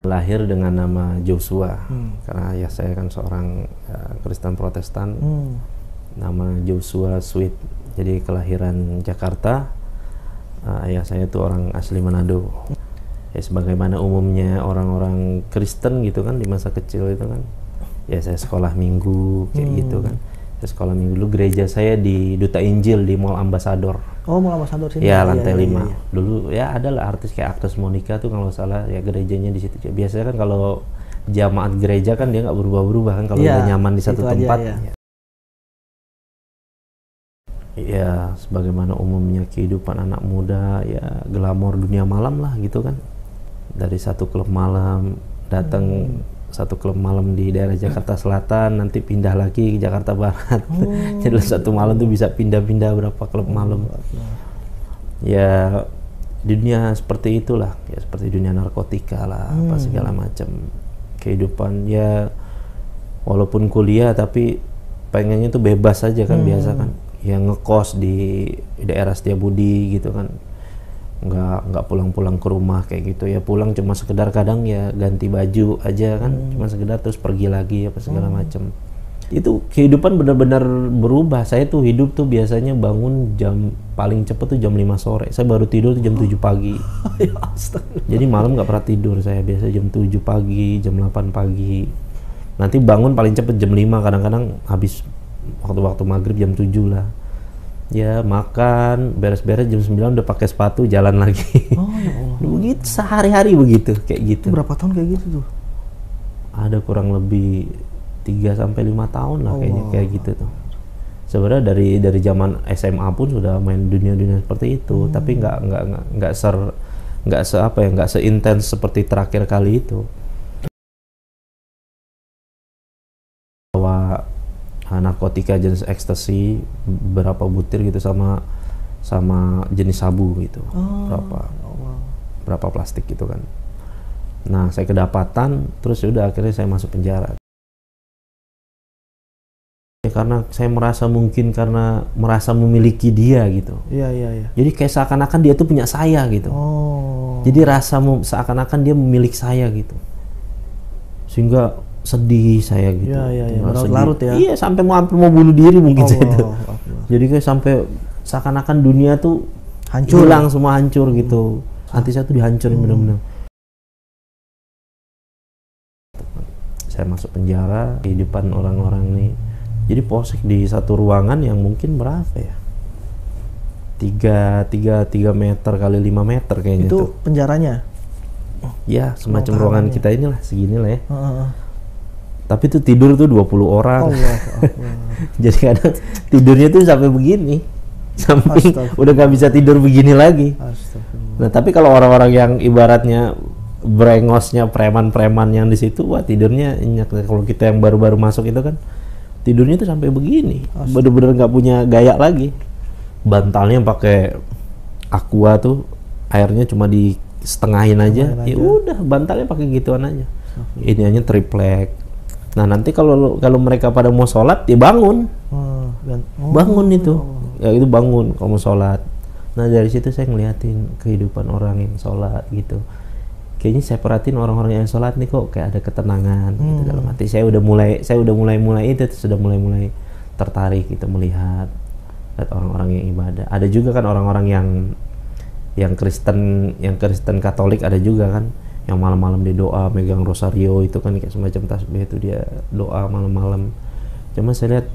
Lahir dengan nama Joshua, karena ayah saya kan seorang Kristen Protestan, nama Joshua Sweet. Jadi kelahiran Jakarta, ayah saya itu orang asli Manado. Ya sebagaimana umumnya orang-orang Kristen gitu kan di masa kecil itu kan, ya saya sekolah minggu kayak gitu kan. Saya sekolah minggu dulu, gereja saya di Duta Injil di Mall Ambassador. Oh, Mall Ambassador sini. Ya, lantai 5. Iya. Dulu ya adalah artis kayak Agnes Monica tuh kalau salah ya gerejanya di situ. Biasanya kan kalau jamaat gereja kan dia nggak berubah-berubah kan kalau udah nyaman di satu tempat. Ya, sebagaimana umumnya kehidupan anak muda, ya glamor dunia malam lah gitu kan. Dari satu klub malam datang satu klub malam di daerah Jakarta Selatan, nanti pindah lagi ke Jakarta Barat. Jadi satu malam tuh bisa pindah-pindah berapa klub malam. Ya di dunia seperti itulah, ya seperti dunia narkotika lah, apa segala macam kehidupan. Ya walaupun kuliah tapi pengennya tuh bebas aja kan, biasa kan. Ya ngekos di daerah Setiabudi gitu kan. Nggak pulang-pulang ke rumah kayak gitu, ya pulang cuma sekedar kadang ya ganti baju aja kan, cuma sekedar terus pergi lagi apa segala macam. Itu kehidupan benar-benar berubah. Saya tuh hidup tuh biasanya bangun jam paling cepet tuh jam 5 sore, saya baru tidur tuh jam 7 pagi. Jadi malam nggak pernah tidur saya, biasa jam 7 pagi, jam 8 pagi, nanti bangun paling cepet jam 5, kadang-kadang habis waktu maghrib jam 7 lah. Ya makan, beres-beres jam 9 udah pakai sepatu jalan lagi. Oh ya Allah. Begitu sehari-hari begitu, kayak gitu. Berapa tahun kayak gitu tuh? Ada kurang lebih 3-5 tahun lah kayaknya kayak gitu tuh. Sebenarnya dari zaman SMA pun sudah main dunia-dunia seperti itu, tapi nggak seintens seperti terakhir kali itu. Bahwa narkotika jenis ekstasi berapa butir gitu sama jenis sabu gitu, berapa plastik gitu kan. Nah saya kedapatan, terus udah akhirnya saya masuk penjara. Ya, karena saya merasa mungkin karena merasa memiliki dia gitu. Iya. Jadi kayak seakan-akan dia tuh punya saya gitu. Jadi seakan-akan dia memiliki saya gitu. Sehingga sedih saya gitu. Iya. Larut ya. Iya, sampai mau bunuh diri mungkin saya itu. Jadi kayak sampai seakan-akan dunia tuh hancur, hilang semua, hancur gitu. Hati saya tuh dihancurin benar-benar. Saya masuk penjara, kehidupan orang-orang nih. Jadi posek di satu ruangan yang mungkin berapa ya? 3 meter kali 5 meter kayaknya itu. Itu penjaranya? Ya, semacam ruangan kita inilah, segini lah ya. Tapi tuh tidur tuh 20 orang. Jadi kadang tidurnya tuh sampai begini. Sampai udah gak bisa tidur begini lagi. Nah, tapi kalau orang-orang yang ibaratnya brengosnya preman-preman yang di situ, wah tidurnya nyenyak. Kalau kita yang baru-baru masuk itu kan tidurnya tuh sampai begini. Bener-bener gak punya gaya lagi. Bantalnya pakai aqua tuh, airnya cuma di setengahin aja. Ya udah, bantalnya pakai gituan aja. Ini hanya triplek. Nah nanti kalau mereka pada mau sholat, ya bangun, bangun itu, ya itu bangun kalau mau sholat. Nah dari situ saya ngeliatin kehidupan orang yang sholat gitu. Kayaknya saya perhatiin orang-orang yang sholat nih kok kayak ada ketenangan gitu dalam hati. Saya udah mulai itu, sudah mulai tertarik gitu melihat. lihat orang-orang yang ibadah. Ada juga kan orang-orang yang Kristen Katolik, ada juga kan yang malam-malam dia doa megang rosario itu kan kayak semacam tasbih itu, dia doa malam-malam. Cuma saya lihat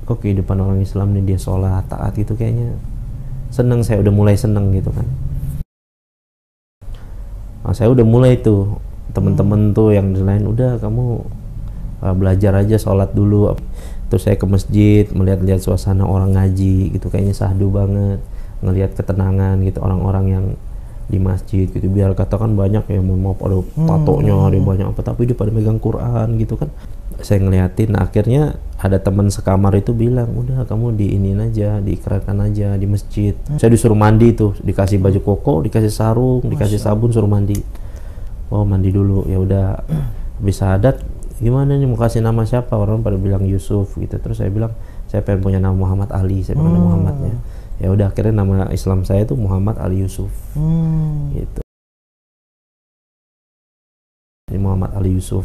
kok kehidupan orang Islam nih, dia sholat taat itu kayaknya seneng, saya udah mulai seneng gitu kan. Nah, saya udah mulai tuh temen-temen tuh yang lain, udah kamu belajar aja sholat dulu. Terus saya ke masjid melihat suasana orang ngaji gitu, kayaknya syahdu banget, ngelihat ketenangan gitu orang-orang yang di masjid gitu. Biar katakan banyak ya, mohon maaf ada tatonya, ada banyak apa, tapi dia pada megang Quran gitu kan. Saya ngeliatin, nah, akhirnya ada teman sekamar itu bilang, udah kamu diinin aja, diikrarkan aja di masjid. Saya disuruh mandi tuh, dikasih baju koko, dikasih sarung, dikasih sabun, suruh mandi. Oh, mandi dulu, ya udah. Habis syahadat, gimana nih mau kasih nama siapa? Orang pada bilang Yusuf gitu. Terus saya bilang, saya pengen punya nama Muhammad Ali, saya bilang Muhammadnya. Ya udah, akhirnya nama Islam saya itu Muhammad Ali Yusuf. Gitu. Ini Muhammad Ali Yusuf.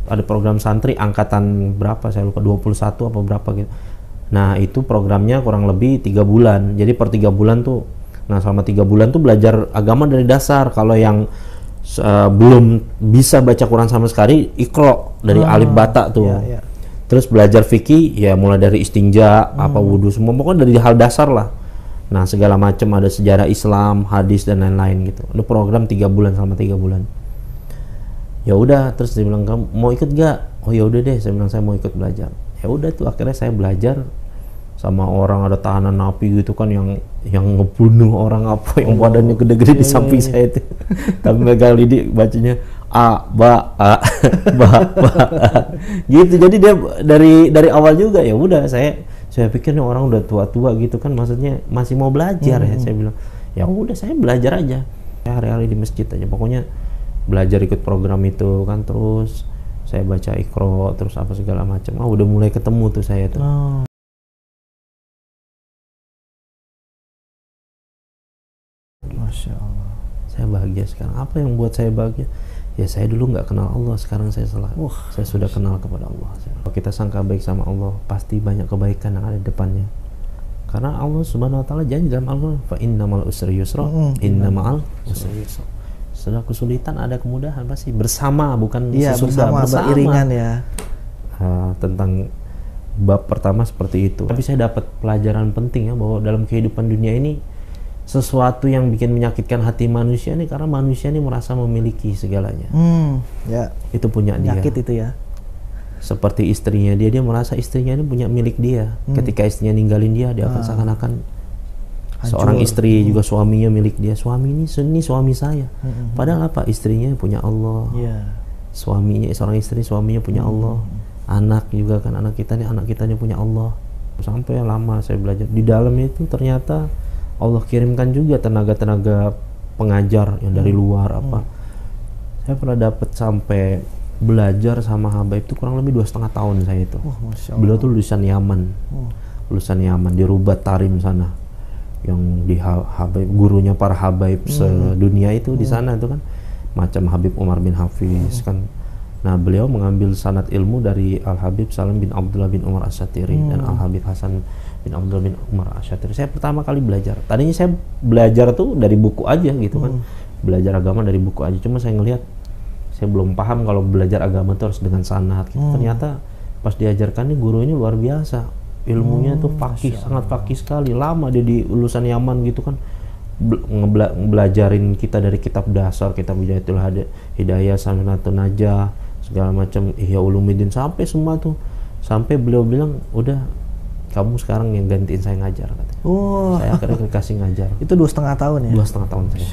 Ada program santri angkatan berapa saya lupa, 21 apa berapa gitu. Nah, itu programnya kurang lebih 3 bulan. Jadi per 3 bulan tuh, nah selama 3 bulan tuh belajar agama dari dasar. Kalau yang belum bisa baca Quran sama sekali, Iqra dari alif bata tuh. Terus belajar fikih ya mulai dari istinja, apa wudhu, semua pokoknya dari hal dasar lah. Nah, segala macam, ada sejarah Islam, hadis dan lain-lain gitu. Itu program 3 bulan, selama 3 bulan. Ya udah, terus dia bilang, kamu mau ikut gak? Oh ya udah deh, saya bilang saya mau ikut belajar. Ya udah tuh, akhirnya saya belajar sama orang, ada tahanan napi gitu kan yang ngebunuh orang apa, yang badannya gede-gede di samping saya itu. Tapi megang lidik bacanya A, ba, A, ba, A. Gitu. Jadi dia dari awal juga ya udah saya pikir nih orang udah tua-tua gitu kan, maksudnya masih mau belajar ya. Saya bilang, ya udah saya belajar aja. Saya hari-hari di masjid aja. Pokoknya belajar ikut program itu kan, terus saya baca Iqra, terus apa segala macam. Udah mulai ketemu tuh saya tuh. Masya Allah. Saya bahagia sekarang. Apa yang buat saya bahagia? Ya saya dulu nggak kenal Allah, sekarang saya saya sudah kenal kepada Allah. Kalau kita sangka baik sama Allah, pasti banyak kebaikan yang ada di depannya. Karena Allah Subhanahu Wa Taala janji dalam Al-Quran, fa innamal usri yusra, innamal usri yusra. Setelah kesulitan ada kemudahan, pasti bersama, bukan bersama, beriringan ya. Tentang bab pertama seperti itu. Tapi saya dapat pelajaran penting ya, bahwa dalam kehidupan dunia ini sesuatu yang bikin menyakitkan hati manusia nih, karena manusia ini merasa memiliki segalanya. Itu punya dia. Nyakit itu ya. Seperti istrinya dia merasa istrinya ini punya milik dia. Ketika istrinya ninggalin dia akan seakan-akan seorang istri juga suaminya milik dia. Suami ini suami saya. Padahal apa? Istrinya punya Allah. Suaminya, seorang istri suaminya punya Allah. Anak juga kan, anak kitanya punya Allah. Sampai lama saya belajar di dalamnya itu, ternyata Allah kirimkan juga tenaga-tenaga pengajar yang dari luar apa. Saya pernah dapat sampai belajar sama Habaib itu kurang lebih 2,5 tahun saya itu. Beliau tuh lulusan Yaman. Lulusan Yaman di Rubat Tarim sana. Yang di Habaib, gurunya para Habaib sedunia itu di sana itu kan. Macam Habib Umar bin Hafiz kan. Nah, beliau mengambil sanad ilmu dari Al-Habib Salim bin Abdullah bin Umar Asyatiri dan Al-Habib Hasan bin Abdullah bin Umar Asyatiri. Saya pertama kali belajar. Tadinya saya belajar tuh dari buku aja gitu kan. Belajar agama dari buku aja. Cuma saya ngelihat, saya belum paham kalau belajar agama itu harus dengan sanad. Gitu. Ternyata pas diajarkan nih gurunya luar biasa. Ilmunya tuh fakih, sangat fakih sekali. Lama dia di lulusan Yaman gitu kan. Belajarin kita dari kitab dasar, kitab Bidayatul Hidayah, Saminatun Najah, segala macam, Ihya Ulumuddin, sampai semua tuh. Sampai beliau bilang, udah kamu sekarang yang gantiin saya ngajar katanya. Saya akhirnya dikasih ngajar. Itu 2,5 tahun ya? 2,5 tahun saya.